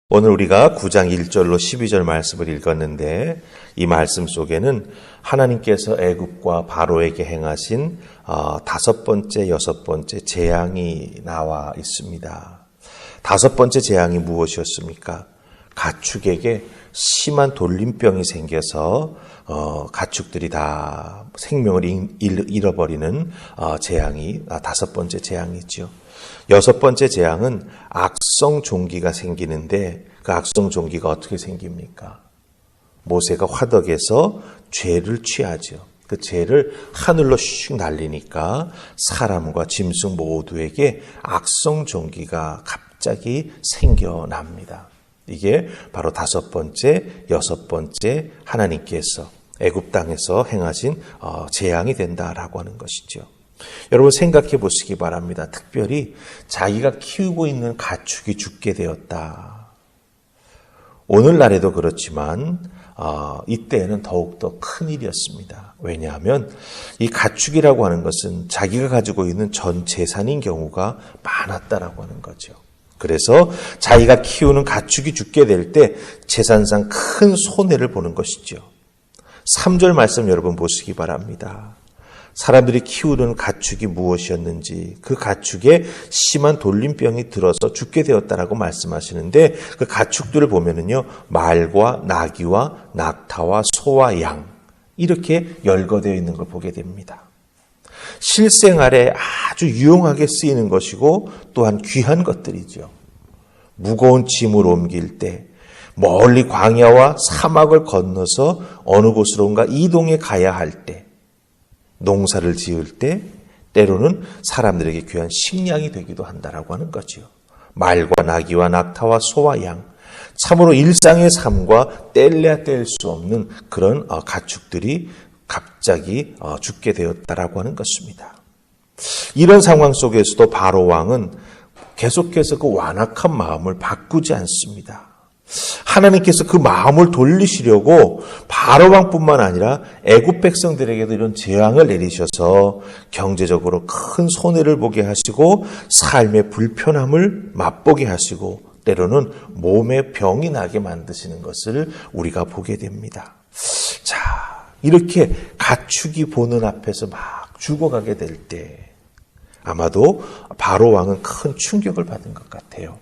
오늘 우리가 9장 1절로 12절 말씀을 읽었는데 이 말씀 속에는 하나님께서 애굽과 바로에게 행하신 다섯 번째, 여섯 번째 재앙이 나와 있습니다. 다섯 번째 재앙이 무엇이었습니까? 가축에게 심한 돌림병이 생겨서 가축들이 다 생명을 잃어버리는 재앙이 다섯 번째 재앙이죠. 여섯 번째 재앙은 악성 종기가 생기는데 그 악성 종기가 어떻게 생깁니까? 모세가 화덕에서 죄를 취하죠. 그 죄를 하늘로 슉 날리니까 사람과 짐승 모두에게 악성 종기가 갑자기 생겨납니다. 이게 바로 다섯 번째, 여섯 번째 하나님께서 애굽 땅에서 행하신 재앙이 된다라고 하는 것이죠. 여러분 생각해 보시기 바랍니다. 특별히 자기가 키우고 있는 가축이 죽게 되었다. 오늘날에도 그렇지만 이때에는 더욱더 큰일이었습니다. 왜냐하면 이 가축이라고 하는 것은 자기가 가지고 있는 전 재산인 경우가 많았다라고 하는 거죠. 그래서 자기가 키우는 가축이 죽게 될 때 재산상 큰 손해를 보는 것이죠. 3절 말씀 여러분 보시기 바랍니다. 사람들이 키우는 가축이 무엇이었는지 그 가축에 심한 돌림병이 들어서 죽게 되었다라고 말씀하시는데 그 가축들을 보면은요 말과 나귀와 낙타와 소와 양 이렇게 열거되어 있는 걸 보게 됩니다. 실생활에 아주 유용하게 쓰이는 것이고 또한 귀한 것들이죠. 무거운 짐을 옮길 때 멀리 광야와 사막을 건너서 어느 곳으론가 이동해 가야 할 때 농사를 지을 때 때로는 사람들에게 귀한 식량이 되기도 한다라고 하는 거죠. 말과 나귀와 낙타와 소와 양 참으로 일상의 삶과 뗄래야 뗄 수 없는 그런 가축들이 갑자기 죽게 되었다라고 하는 것입니다. 이런 상황 속에서도 바로 왕은 계속해서 그 완악한 마음을 바꾸지 않습니다. 하나님께서 그 마음을 돌리시려고 바로 왕뿐만 아니라 애굽 백성들에게도 이런 재앙을 내리셔서 경제적으로 큰 손해를 보게 하시고 삶의 불편함을 맛보게 하시고 때로는 몸에 병이 나게 만드시는 것을 우리가 보게 됩니다. 자, 이렇게 가축이 보는 앞에서 막 죽어가게 될 때 아마도 바로 왕은 큰 충격을 받은 것 같아요.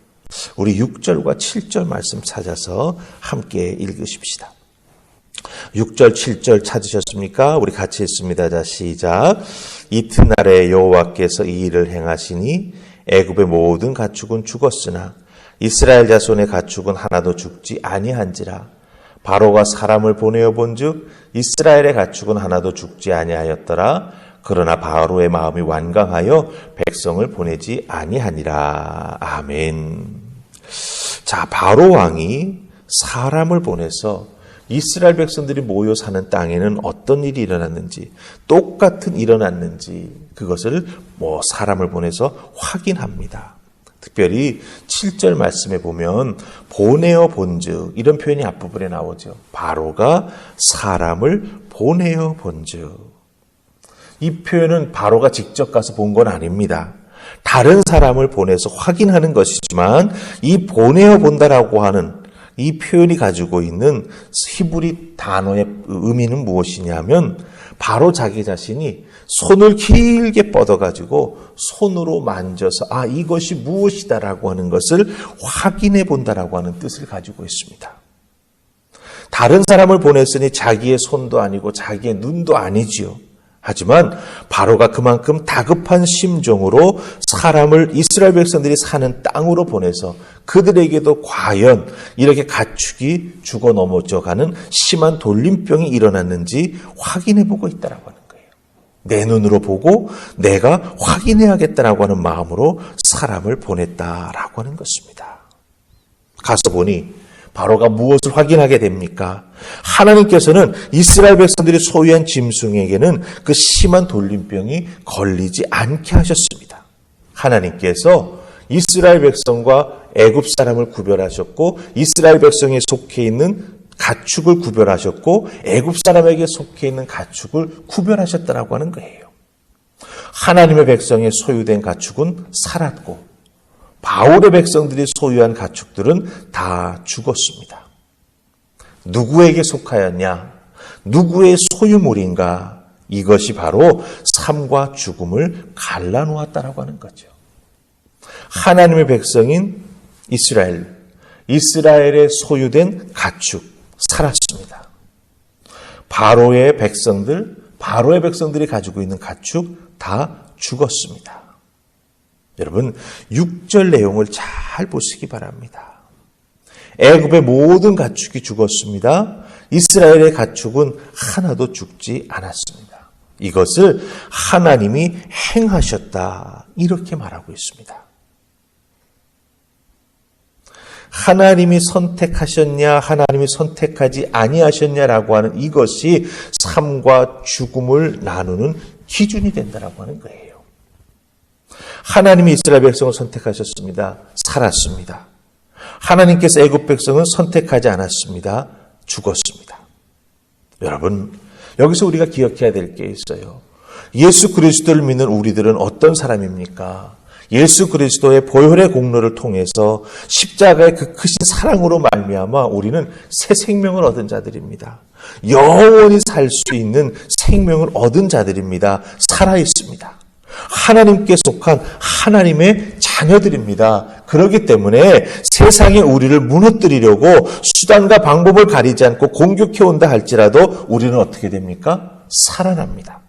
우리 6절과 7절 말씀 찾아서 함께 읽으십시다. 6절, 7절 찾으셨습니까? 우리 같이 읽습니다. 자, 시작. 이튿날에 여호와께서 이 일을 행하시니 애굽의 모든 가축은 죽었으나 이스라엘 자손의 가축은 하나도 죽지 아니한지라. 바로가 사람을 보내어 본즉 이스라엘의 가축은 하나도 죽지 아니하였더라. 그러나 바로의 마음이 완강하여 백성을 보내지 아니하니라. 아멘. 자, 바로 왕이 사람을 보내서 이스라엘 백성들이 모여 사는 땅에는 어떤 일이 일어났는지, 똑같은 일어났는지 그것을 사람을 보내서 확인합니다. 특별히 7절 말씀에 보면 보내어 본즉 이런 표현이 앞부분에 나오죠. 바로가 사람을 보내어 본즉. 이 표현은 바로가 직접 가서 본 건 아닙니다. 다른 사람을 보내서 확인하는 것이지만 이 보내어 본다라고 하는 이 표현이 가지고 있는 히브리 단어의 의미는 무엇이냐면 바로 자기 자신이 손을 길게 뻗어가지고 손으로 만져서 이것이 무엇이다라고 하는 것을 확인해 본다라고 하는 뜻을 가지고 있습니다. 다른 사람을 보냈으니 자기의 손도 아니고 자기의 눈도 아니지요. 하지만 바로가 그만큼 다급한 심정으로 사람을 이스라엘 백성들이 사는 땅으로 보내서 그들에게도 과연 이렇게 가축이 죽어 넘어져가는 심한 돌림병이 일어났는지 확인해보고 있다라고 하는 거예요. 내 눈으로 보고 내가 확인해야겠다라고 하는 마음으로 사람을 보냈다라고 하는 것입니다. 가서 보니 바로가 무엇을 확인하게 됩니까? 하나님께서는 이스라엘 백성들이 소유한 짐승에게는 그 심한 돌림병이 걸리지 않게 하셨습니다. 하나님께서 이스라엘 백성과 애굽 사람을 구별하셨고 이스라엘 백성에 속해 있는 가축을 구별하셨고 애굽 사람에게 속해 있는 가축을 구별하셨다라고 하는 거예요. 하나님의 백성에 소유된 가축은 살았고 바울의 백성들이 소유한 가축들은 다 죽었습니다. 누구에게 속하였냐? 누구의 소유물인가? 이것이 바로 삶과 죽음을 갈라놓았다라고 하는 거죠. 하나님의 백성인 이스라엘의 소유된 가축 살았습니다. 바로의 백성들이 가지고 있는 가축 다 죽었습니다. 여러분 6절 내용을 잘 보시기 바랍니다. 애굽의 모든 가축이 죽었습니다. 이스라엘의 가축은 하나도 죽지 않았습니다. 이것을 하나님이 행하셨다 이렇게 말하고 있습니다. 하나님이 선택하셨냐 하나님이 선택하지 아니하셨냐라고 하는 이것이 삶과 죽음을 나누는 기준이 된다라고 하는 거예요. 하나님이 이스라엘 백성을 선택하셨습니다. 살았습니다. 하나님께서 애굽 백성은 선택하지 않았습니다. 죽었습니다. 여러분 여기서 우리가 기억해야 될 게 있어요. 예수 그리스도를 믿는 우리들은 어떤 사람입니까? 예수 그리스도의 보혈의 공로를 통해서 십자가의 그 크신 사랑으로 말미암아 우리는 새 생명을 얻은 자들입니다. 영원히 살 수 있는 생명을 얻은 자들입니다. 살아 있습니다. 하나님께 속한 하나님의 자녀들입니다. 그렇기 때문에 세상에 우리를 무너뜨리려고 수단과 방법을 가리지 않고 공격해온다 할지라도 우리는 어떻게 됩니까? 살아납니다.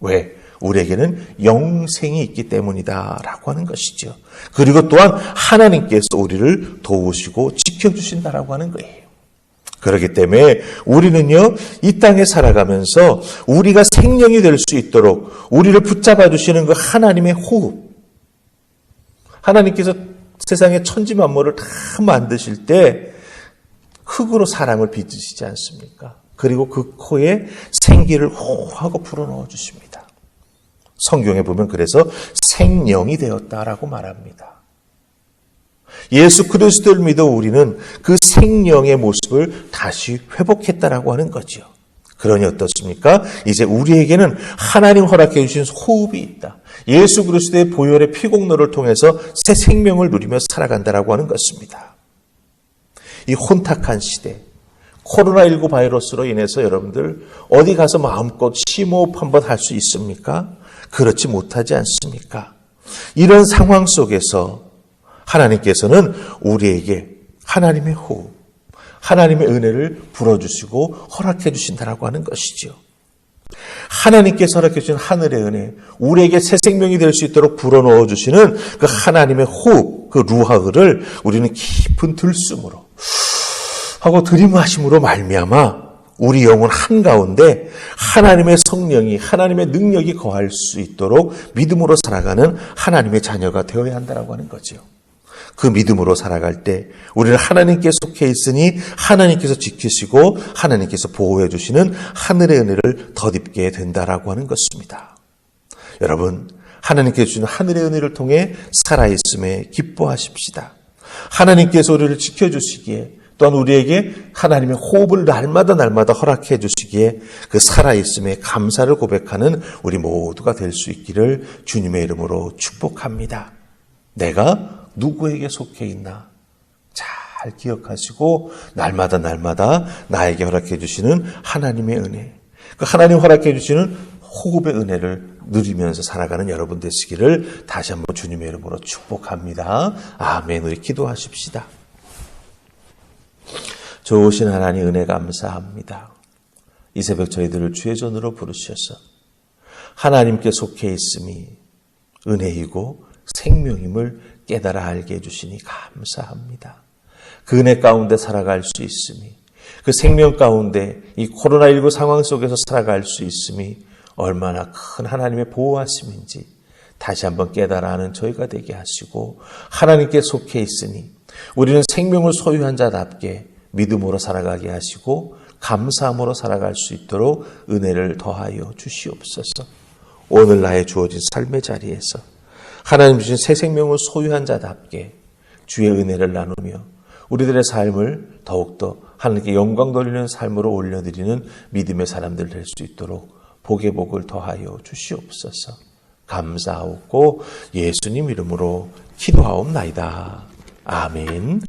왜? 우리에게는 영생이 있기 때문이다 라고 하는 것이죠. 그리고 또한 하나님께서 우리를 도우시고 지켜주신다라고 하는 거예요. 그렇기 때문에 우리는요, 이 땅에 살아가면서 우리가 생명이 될 수 있도록 우리를 붙잡아 주시는 그 하나님의 호흡. 하나님께서 세상의 천지 만물을 다 만드실 때 흙으로 사람을 빚으시지 않습니까? 그리고 그 코에 생기를 호하고 불어넣어 주십니다. 성경에 보면 그래서 생령이 되었다라고 말합니다. 예수 그리스도를 믿어 우리는 그 생령의 모습을 다시 회복했다라고 하는 거죠. 그러니 어떻습니까? 이제 우리에게는 하나님 허락해 주신 호흡이 있다. 예수 그리스도의 보혈의 피공로를 통해서 새 생명을 누리며 살아간다라고 하는 것입니다. 이 혼탁한 시대, 코로나19 바이러스로 인해서 여러분들 어디 가서 마음껏 심호흡 한번 할 수 있습니까? 그렇지 못하지 않습니까? 이런 상황 속에서 하나님께서는 우리에게 하나님의 호흡, 하나님의 은혜를 불어주시고 허락해 주신다라고 하는 것이죠. 하나님께서 허락해 주신 하늘의 은혜, 우리에게 새 생명이 될 수 있도록 불어넣어 주시는 그 하나님의 호흡, 그 루하흐를 우리는 깊은 들숨으로 하고 들이마심으로 말미암아 우리 영혼 한가운데 하나님의 성령이, 하나님의 능력이 거할 수 있도록 믿음으로 살아가는 하나님의 자녀가 되어야 한다라고 하는 거죠. 그 믿음으로 살아갈 때 우리는 하나님께 속해 있으니 하나님께서 지키시고 하나님께서 보호해 주시는 하늘의 은혜를 덧입게 된다라고 하는 것입니다. 여러분, 하나님께서 주시는 하늘의 은혜를 통해 살아있음에 기뻐하십시다. 하나님께서 우리를 지켜주시기에 또한 우리에게 하나님의 호흡을 날마다 허락해 주시기에 그 살아있음에 감사를 고백하는 우리 모두가 될 수 있기를 주님의 이름으로 축복합니다. 내가 누구에게 속해 있나 잘 기억하시고 날마다 나에게 허락해 주시는 하나님의 은혜, 그 하나님 허락해 주시는 호흡의 은혜를 누리면서 살아가는 여러분 되시기를 다시 한번 주님의 이름으로 축복합니다. 아멘. 우리 기도하십시다. 좋으신 하나님 은혜 감사합니다. 이 새벽 저희들을 주의 전으로 부르셔서 하나님께 속해 있음이 은혜이고 생명임을 깨달아 알게 해주시니 감사합니다. 그 은혜 가운데 살아갈 수 있음이, 그 생명 가운데 이 코로나19 상황 속에서 살아갈 수 있음이 얼마나 큰 하나님의 보호하심인지 다시 한번 깨달아 아는 저희가 되게 하시고, 하나님께 속해 있으니 우리는 생명을 소유한 자답게 믿음으로 살아가게 하시고 감사함으로 살아갈 수 있도록 은혜를 더하여 주시옵소서. 오늘 나의 주어진 삶의 자리에서 하나님 주신 새 생명을 소유한 자답게 주의 은혜를 나누며 우리들의 삶을 더욱더 하나님께 영광 돌리는 삶으로 올려드리는 믿음의 사람들 될 수 있도록 복의 복을 더하여 주시옵소서. 감사하고 예수님 이름으로 기도하옵나이다. 아멘.